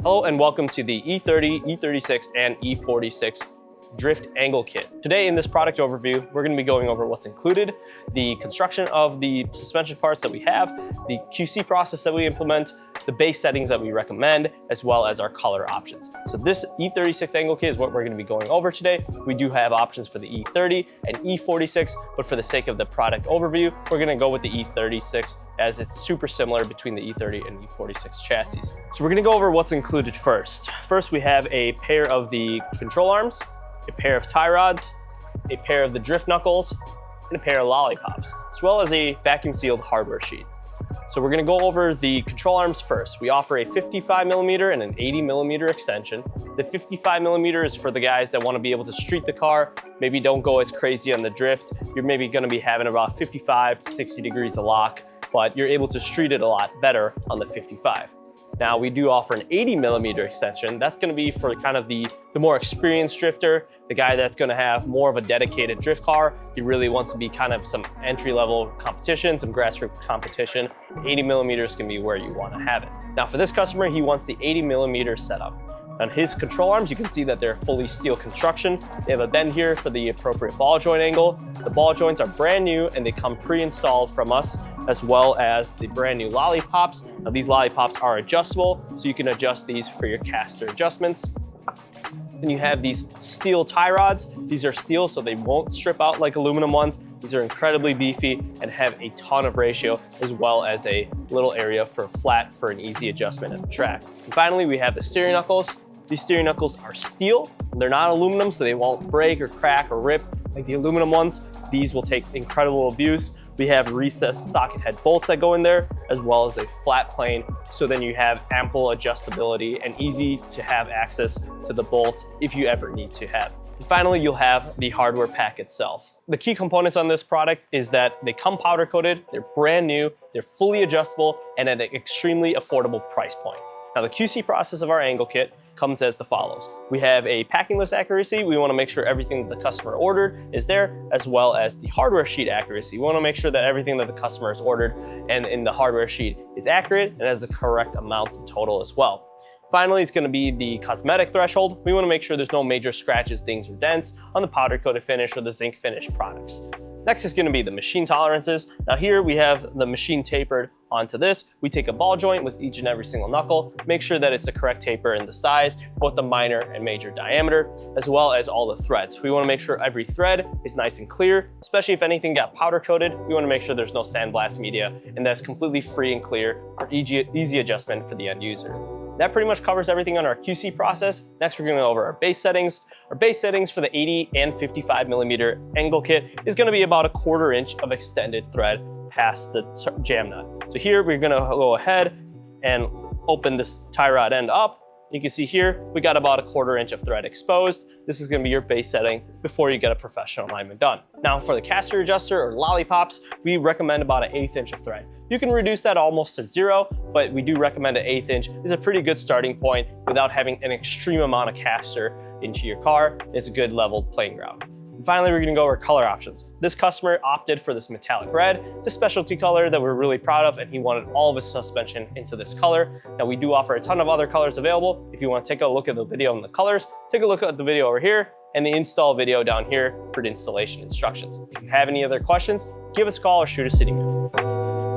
Hello and welcome to the E30, E36, and E46 drift angle kit. Today in this product overview, we're going to be going over what's included, the construction of the suspension parts that we have, the QC process that we implement, the base settings that we recommend, as well as our color options. So this E36 angle kit is what we're going to be going over today. We do have options for the E30 and E46, but for the sake of the product overview, we're going to go with the E36 as it's super similar between the E30 and E46 chassis. So we're going to go over what's included first. First, we have a pair of the control arms, a pair of tie rods, a pair of the drift knuckles, and a pair of lollipops, as well as a vacuum sealed hardware sheet. So we're going to go over the control arms first. We offer a 55mm and an 80mm extension. The 55mm is for the guys that want to be able to street the car, maybe don't go as crazy on the drift. You're maybe going to be having about 55 to 60 degrees of lock, but you're able to street it a lot better on the 55. Now we do offer an 80mm extension. That's going to be for kind of the more experienced drifter, the guy that's going to have more of a dedicated drift car. He really wants to be kind of some entry-level competition, some grassroots competition. 80mm is going to be where you want to have it. Now for this customer, he wants the 80mm setup. On his control arms, you can see that they're fully steel construction. They have a bend here for the appropriate ball joint angle. The ball joints are brand new and they come pre-installed from us, as well as the brand new lollipops. Now these lollipops are adjustable, so you can adjust these for your caster adjustments. Then you have these steel tie rods. These are steel, so they won't strip out like aluminum ones. These are incredibly beefy and have a ton of ratio, as well as a little area for flat for an easy adjustment at the track. And finally, we have the steering knuckles. These steering knuckles are steel. They're not aluminum, so they won't break or crack or rip like the aluminum ones. These will take incredible abuse. We have recessed socket head bolts that go in there, as well as a flat plane. So then you have ample adjustability and easy to have access to the bolts if you ever need to have. And finally, you'll have the hardware pack itself. The key components on this product is that they come powder coated, they're brand new, they're fully adjustable, and at an extremely affordable price point. Now the QC process of our angle kit comes as the follows. We have a packing list accuracy. We want to make sure everything the customer ordered is there, as well as the hardware sheet accuracy. We want to make sure that everything that the customer has ordered and in the hardware sheet is accurate and has the correct amounts in total as well. Finally, it's going to be the cosmetic threshold. We want to make sure there's no major scratches, dings, or dents on the powder coated finish or the zinc finish products. Next is going to be the machine tolerances. Now here we have the machine tapered onto this. We take a ball joint with each and every single knuckle, make sure that it's the correct taper in the size, both the minor and major diameter, as well as all the threads. We want to make sure every thread is nice and clear, especially if anything got powder coated. We want to make sure there's no sandblast media and that's completely free and clear for easy adjustment for the end user. That pretty much covers everything on our QC process. Next, we're going to go over our base settings. Our base settings for the 80 and 55mm angle kit is going to be about a 1/4 inch of extended thread past the jam nut. So here we're going to go ahead and open this tie rod end up. You can see here we got about a 1/4 inch of thread exposed. This is going to be your base setting before you get a professional alignment done. Now for the caster adjuster or lollipops, we recommend about an 1/8 inch of thread. You can reduce that almost to 0, but we do recommend an 1/8 inch is a pretty good starting point without having an extreme amount of caster into your car. It's a good level playing ground. And finally, we're going to go over color options. This customer opted for this metallic red. It's a specialty color that we're really proud of, and he wanted all of his suspension into this color. Now we do offer a ton of other colors available. If you want to take a look at the video on the colors, take a look at the video over here and the install video down here for the installation instructions. If you have any other questions, give us a call or shoot us an email.